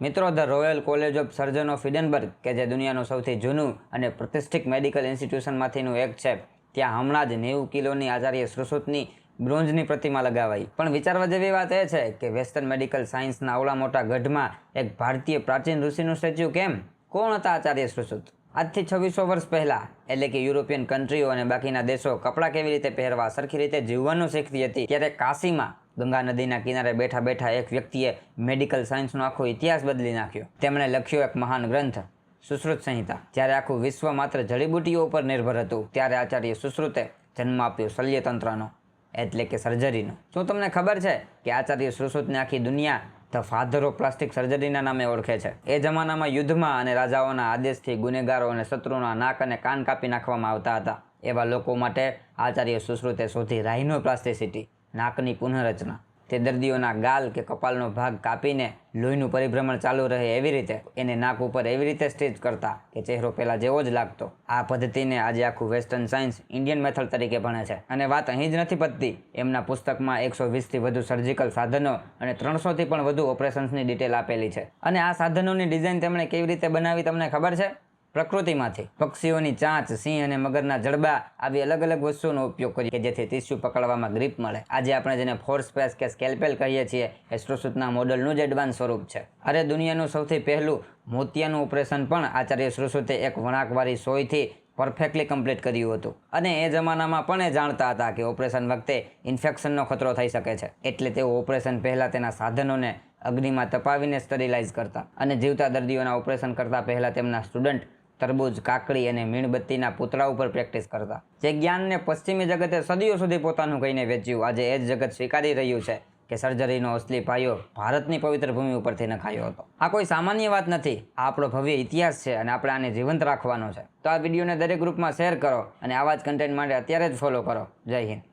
મિત્રો, the royal college of surgeon of Edinburgh, કે જે દુનિયાનું સૌથી જૂનું અને પ્રતિષ્ઠિત મેડિકલ ઇન્સ્ટિટ્યુશનમાંથીનું એક છે, ત્યાં હમણાં જ 90 કિલોની આચાર્ય સુશ્રુતની બ્રોન્ઝની પ્રતિમા લગાવાઈ. પણ વિચારવા જેવી વાત એ છે કે વેસ્ટર્ન મેડિકલ સાયન્સના આવડા મોટા ગઢમાં એક ભારતીય પ્રાચીન ઋષિનું સ્ટેચ્યુ કેમ? કોણ હતા આચાર્ય સુશ્રુત? આજથી 2600 વર્ષ પહેલા, એટલે કે યુરોપિયન કન્ટ્રીઓ અને બાકીના દેશો કપડાં કેવી રીતે પહેરવા, સરખી રીતે જીવવાનું શીખતી હતી, ત્યારે કાશીમાં ગંગા નદીના કિનારે બેઠા બેઠા એક વ્યક્તિએ મેડિકલ સાયન્સનો આખો ઇતિહાસ બદલી નાખ્યો. તેમણે લખ્યો એક મહાન ગ્રંથ, સુશ્રુત સંહિતા. જ્યારે આખું વિશ્વ માત્ર જડીબુટીઓ ઉપર નિર્ભર હતું, ત્યારે આચાર્ય સુશ્રુતે જન્મ આપ્યો શલ્યતંત્રનો, એટલે કે સર્જરીનો. શું તમને ખબર છે કે આચાર્ય સુશ્રુતને આખી દુનિયા ધ ફાધર ઓફ પ્લાસ્ટિક સર્જરીના નામે ઓળખે છે? એ જમાનામાં યુદ્ધમાં અને રાજાઓના આદેશથી ગુનેગારો અને શત્રુના નાક અને કાન કાપી નાખવામાં આવતા હતા. એવા લોકો માટે આચાર્ય સુશ્રુતે શોધી રાઇનોપ્લાસ્ટિસિટી, નાકની પુનઃરચના. તે દર્દીઓના ગાલ કે કપાળનો ભાગ કાપીને લોહીનું પરિભ્રમણ ચાલુ રહે એવી રીતે એને નાક ઉપર એવી રીતે સ્ટિચ કરતા કે ચહેરો પહેલાં જેવો જ લાગતો. આ પદ્ધતિને આજે આખું વેસ્ટર્ન સાયન્સ ઇન્ડિયન મેથડ તરીકે ભણે છે. અને વાત અહીં જ નથી પતતી. એમના પુસ્તકમાં 120થી વધુ સર્જિકલ સાધનો અને 300થી પણ વધુ ઓપરેશન્સની ડિટેલ આપેલી છે. અને આ સાધનોની ડિઝાઇન તેમણે કેવી રીતે બનાવી તમને ખબર છે? પ્રકૃતિમાંથી પક્ષીઓની ચાંચ, સિંહ અને મગરના જડબા, આવી અલગ અલગ વસ્તુઓનો ઉપયોગ કરીએ કે જેથી ટીસ્યુ પકડવામાં ગ્રીપ મળે. આજે આપણે જેને ફોર્સ પેસ કે સ્કેલ્પેલ કહીએ છીએ, એ સુશ્રુતના મોડલનું જ એડવાન્સ સ્વરૂપ છે. અરે, દુનિયાનું સૌથી પહેલું મોતિયાનું ઓપરેશન પણ આચાર્ય સુશ્રુતે એક વળાંકવાળી સોયથી પરફેક્ટલી કમ્પ્લીટ કર્યું હતું. અને એ જમાનામાં પણ એ જાણતા હતા કે ઓપરેશન વખતે ઇન્ફેક્શનનો ખતરો થઈ શકે છે. એટલે તેઓ ઓપરેશન પહેલાં તેના સાધનોને અગ્નિમાં તપાવીને સ્ટરીલાઇઝ કરતા. અને જીવતા દર્દીઓના ઓપરેશન કરતા પહેલાં તેમના સ્ટુડન્ટ તરબૂચ, કાકડી અને મીણબત્તીના પૂતળા ઉપર પ્રેક્ટિસ કરતા. જે જ્ઞાનને પશ્ચિમી જગતે સદીઓ સુધી પોતાનું કહીને વેચ્યું, આજે એ જ જગત સ્વીકારી રહ્યું છે કે સર્જરીનો અસલી પાયો ભારતની પવિત્ર ભૂમિ ઉપરથી નખાયો હતો. આ કોઈ સામાન્ય વાત નથી. આ આપણો ભવ્ય ઇતિહાસ છે અને આપણે આને જીવંત રાખવાનો છે. તો આ વિડીયોને દરેક ગ્રુપમાં શેર કરો અને આવા જ કન્ટેન્ટ માટે અત્યારે જ ફોલો કરો. જય હિન્દ.